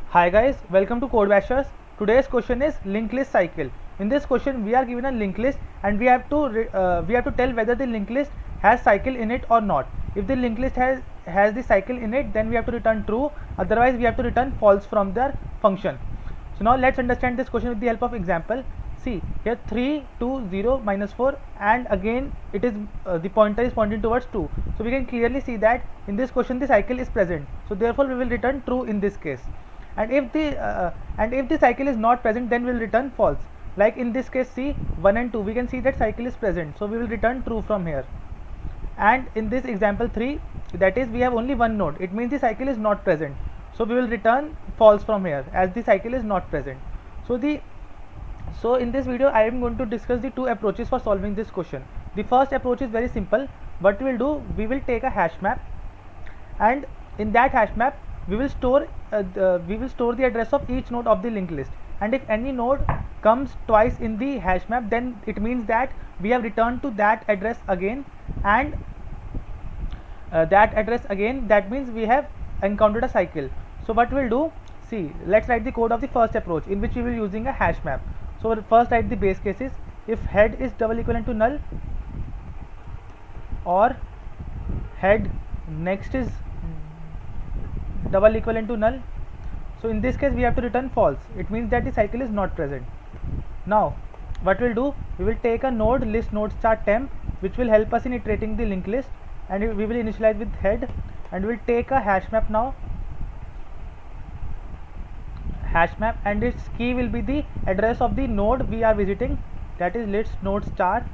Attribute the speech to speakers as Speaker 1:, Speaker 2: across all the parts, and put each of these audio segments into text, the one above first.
Speaker 1: Hi guys, welcome to Code Bashers. Today's question is linked list cycle. In this question, we are given a linked list and we have to tell whether the linked list has cycle in it or not. If the linked list has the cycle in it, then we have to return true. Otherwise, we have to return false from their function. So now let's understand this question with the help of example. See here 3, 2, 0, minus 4, and again it is the pointer is pointing towards 2. So we can clearly see that in this question the cycle is present. So therefore we will return true in this case. And if the cycle is not present, then we will return false. Like in this case, see 1 and 2, we can see that cycle is present. So we will return true from here. And in this example 3, that is we have only one node, it means the cycle is not present, so we will return false from here as the cycle is not present. So in this video I am going to discuss the two approaches for solving this question. The first approach is very simple. What we will do, we will take a hash map, and in that hash map we will store the address of each node of the linked list, and if any node comes twice in the hash map, then it means that we have returned to that address again, and that means we have encountered a cycle. So what we'll do, see, let's write the code of the first approach in which we will using a hash map. So we'll first write the base cases. If head is double equivalent to null, or head next is double equivalent to null, so in this case we have to return false. It means that the cycle is not present. Now what we'll do, we will take a node list node star temp, which will help us in iterating the linked list, and we will initialize with head, and we'll take a hash map now, and its key will be the address of the node we are visiting, that is list node star,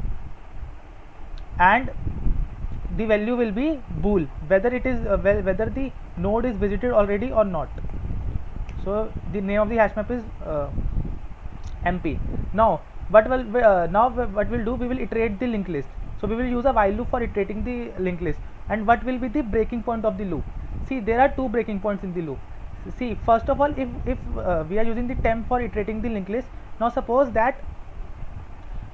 Speaker 1: and the value will be bool, whether it is whether the node is visited already or not. So the name of the hash map is MP. Now what we'll do, we will iterate the linked list. So we will use a while loop for iterating the linked list. And what will be the breaking point of the loop? See, there are two breaking points in the loop. See, first of all, if we are using the temp for iterating the linked list, now suppose that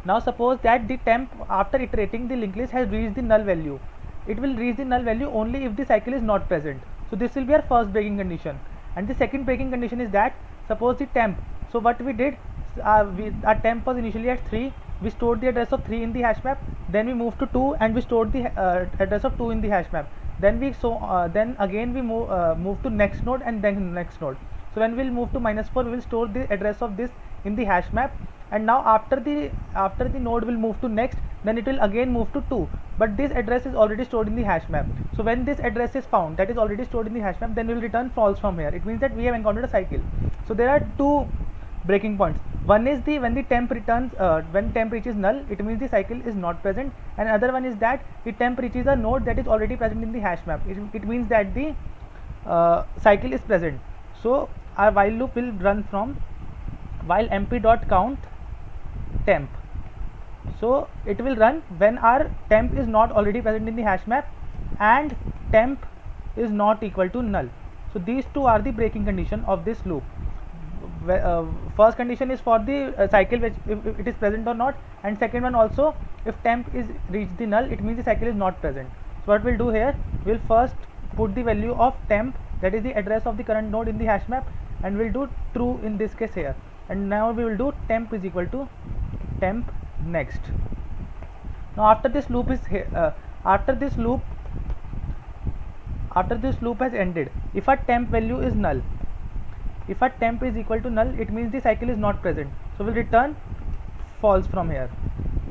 Speaker 1: the temp after iterating the linked list has reached the null value. It will reach the null value only if the cycle is not present. So this will be our first breaking condition. And the second breaking condition is that suppose the temp. So what we did, our temp was initially at 3. We stored the address of 3 in the hash map. Then we moved to 2 and we stored the address of 2 in the hash map. Then then again we move to next node and then next node. So when we'll move to minus 4, we will store the address of this in the hash map. And now after the node will move to next, then it will again move to 2, but this address is already stored in the hash map. So when this address is found, that is already stored in the hash map, then we will return false from here. It means that we have encountered a cycle. So there are two breaking points. One is when the temp returns, when temp reaches null, it means the cycle is not present, and another one is that the temp reaches a node that is already present in the hash map. It means that the cycle is present. So our while loop will run from while mp.count temp. So it will run when our temp is not already present in the hash map and temp is not equal to null. So these two are the breaking condition of this loop. First condition is for the cycle, which if it is present or not, and second one also, if temp is reached the null, it means the cycle is not present. So what we'll do here, we'll first put the value of temp, that is the address of the current node, in the hash map, and we'll do true in this case here. And now we will do temp is equal to temp next. Now after this loop has ended, if our temp value is null, if our temp is equal to null, it means the cycle is not present, so we'll return false from here.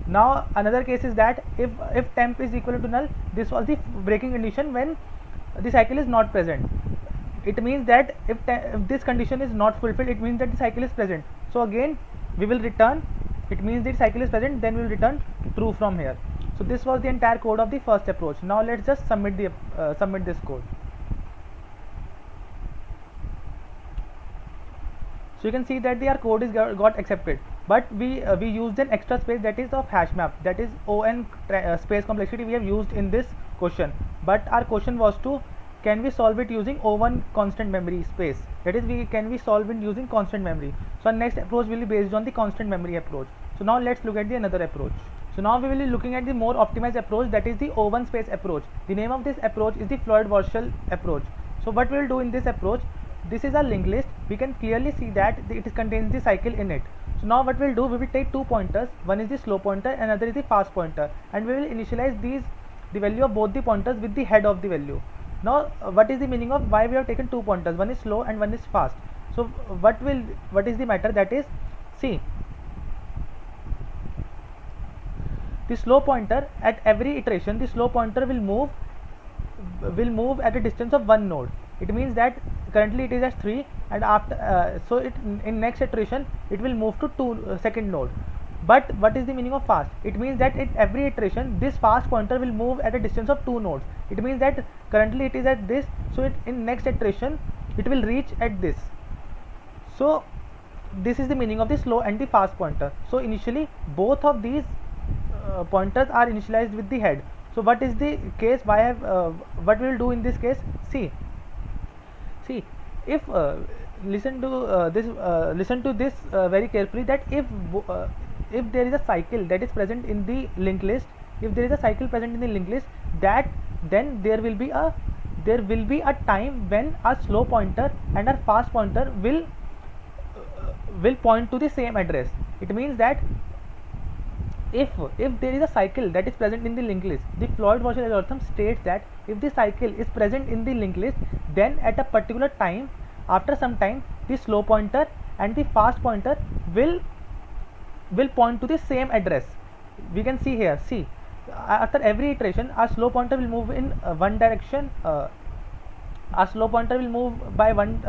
Speaker 1: Now another case is that if temp is equal to null, this was the breaking condition when the cycle is not present. It means that if this condition is not fulfilled, it means that the cycle is present. So again we will return, it means the cycle is present, then we will return true from here. So this was the entire code of the first approach. Now let's just submit this code. So you can see that our code is got accepted, but we used an extra space, that is of hash map, that is on space complexity we have used in this question. But our question was to, can we solve it using O1 constant memory space, that is can we solve it using constant memory. So our next approach will be based on the constant memory approach. So now let's look at the another approach. So now we will be looking at the more optimized approach, that is the O1 space approach. The name of this approach is the Floyd-Warshall approach. So what we will do in this approach, this is our linked list. We can clearly see that it contains the cycle in it. So now what we'll do, we will take two pointers, one is the slow pointer and another is the fast pointer, and we will initialize the value of both the pointers with the head of the value. Now what is the meaning of why we have taken two pointers, one is slow and one is fast? So what is the matter, that is, see, the slow pointer at every iteration, the slow pointer will move at a distance of one node. It means that currently it is at 3, and after so it in next iteration it will move to 2 second node. But what is the meaning of fast? It means that at every iteration this fast pointer will move at a distance of 2 nodes. It means that currently it is at this, so it in next iteration it will reach at this. So this is the meaning of the slow and the fast pointer. So initially both of these pointers are initialized with the head. So what is the case, why have what we will do in this case? See, if listen to this very carefully, that if there is a cycle that is present in the linked list, if there is a cycle present in the linked list, that then there will be a time when our slow pointer and our fast pointer will point to the same address. It means that if there is a cycle that is present in the linked list, the Floyd-Warshall algorithm states that if the cycle is present in the linked list, then at a particular time, after some time, the slow pointer and the fast pointer will point to the same address. We can see here, see, after every iteration our slow pointer will move in one direction, our slow pointer will move by one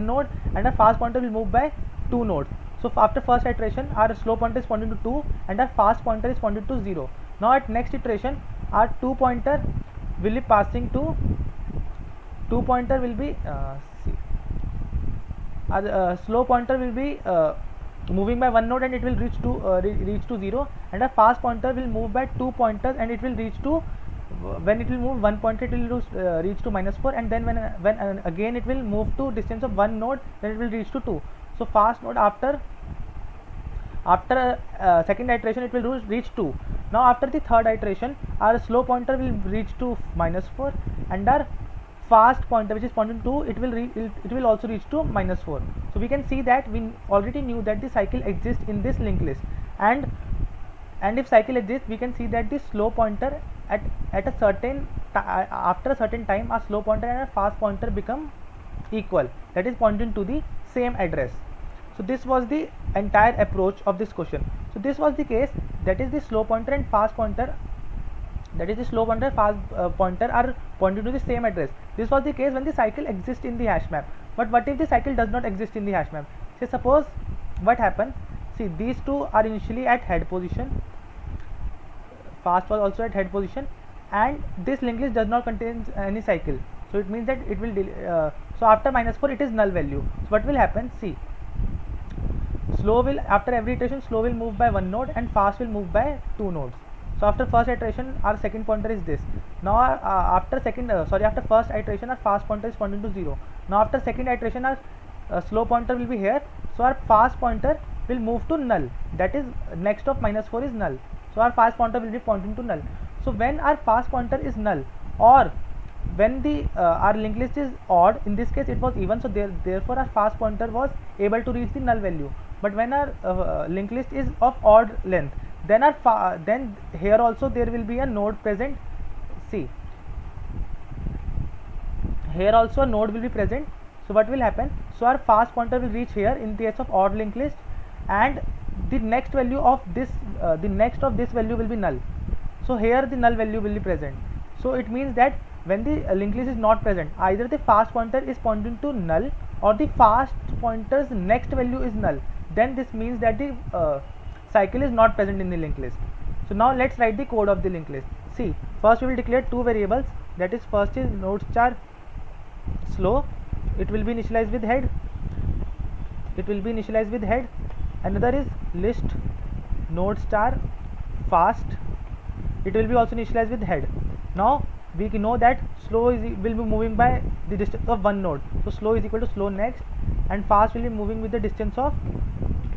Speaker 1: node, and our fast pointer will move by 2 nodes. So after first iteration our slow pointer is pointing to 2 and our fast pointer is pointing to 0. Now at next iteration our slow pointer will be slow pointer will be moving by one node and it will reach to 0, and a fast pointer will move by 2 pointers and it will reach to, when it will move one pointer it will reach to -4, and then when again it will move to distance of one node, then it will reach to 2. So fast node after second iteration it will reach 2. Now after the third iteration our slow pointer will reach to -4, and our fast pointer which is pointing to 2 it will also reach to -4. So we can see that we already knew that the cycle exists in this linked list, and if cycle exists we can see that the slow pointer at a certain after a certain time our slow pointer and our fast pointer become equal, that is pointing to the same address. So this was the entire approach of this question. So this was the case, that is the slow pointer and fast pointer, that is the slow pointer fast pointer are pointing to the same address. This was the case when the cycle exists in the hash map. But what if the cycle does not exist in the hash map? Say suppose what happened, see, these two are initially at head position, fast was also at head position, and this linked list does not contain any cycle. So it means that it will so after -4 it is null value. So what will happen, see, slow will, after every iteration slow will move by one node and fast will move by 2 nodes. So after first iteration our second pointer is this. Now after first iteration our fast pointer is pointing to 0. Now after second iteration our slow pointer will be here, so our fast pointer will move to null, that is next of -4 is null, so our fast pointer will be pointing to null. So when our fast pointer is null, or when the our linked list is odd, in this case it was even, so therefore our fast pointer was able to reach the null value. But when our linked list is of odd length, then then here also there will be a node present. See, here also a node will be present. So what will happen, so our fast pointer will reach here in the case of odd linked list, and the next value of this value will be null. So here the null value will be present. So it means that when the linked list is not present, either the fast pointer is pointing to null or the fast pointer's next value is null, then this means that the cycle is not present in the linked list. So now let's write the code of the linked list. See, first we will declare two variables, that is first is node star slow, it will be initialized with head, another is list node star fast, it will be also initialized with head. Now we know that slow will be moving by the distance of one node, so slow is equal to slow next, and fast will be moving with the distance of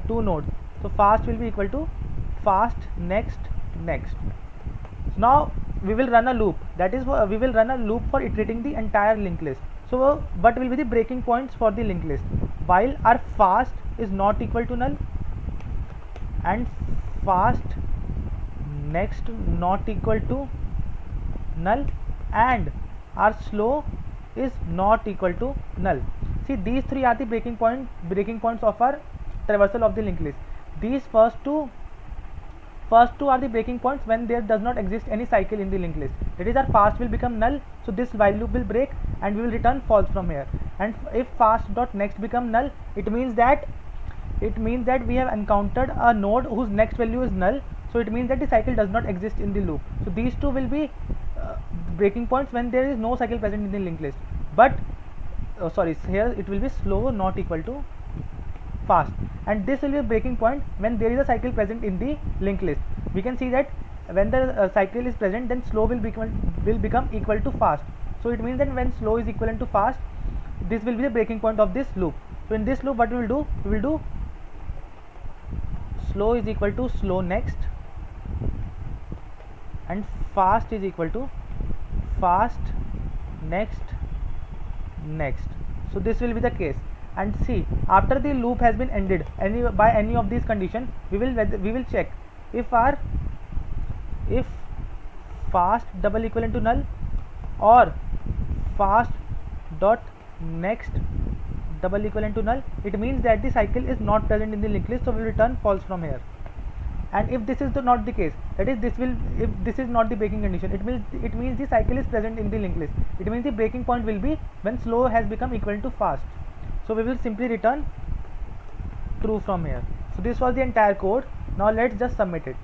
Speaker 1: 2 nodes, so fast will be equal to fast next. So now we will run a loop, that is we will run a loop for iterating the entire linked list. So what will be the breaking points for the linked list? While our fast is not equal to null and fast next not equal to null and our slow is not equal to null. See, these three are the breaking points of our traversal of the linked list. These first two are the breaking points when there does not exist any cycle in the linked list. That is, our fast will become null, so this while loop will break and we will return false from here. And if fast dot next become null, it means that we have encountered a node whose next value is null, so it means that the cycle does not exist in the loop. So these two will be breaking points when there is no cycle present in the linked list. But here it will be slow not equal to fast, and this will be a breaking point when there is a cycle present in the linked list. We can see that when the cycle is present, then slow will become equal to fast. So it means that when slow is equivalent to fast, this will be the breaking point of this loop. So in this loop, what we will do? We will do slow is equal to slow next and fast is equal to fast next. So this will be the case. And see, after the loop has been ended by any of these conditions, we will check if fast double equivalent to null or fast dot next double equivalent to null. It means that the cycle is not present in the linked list, so we will return false from here. And if this is not the case, that is, if this is not the breaking condition, it means the cycle is present in the linked list. It means the breaking point will be when slow has become equal to fast. So we will simply return true from here. So this was the entire code. Now let's just submit it.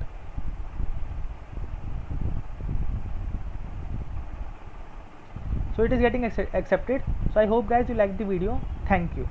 Speaker 1: So it is getting accepted. So I hope guys you liked the video. Thank you.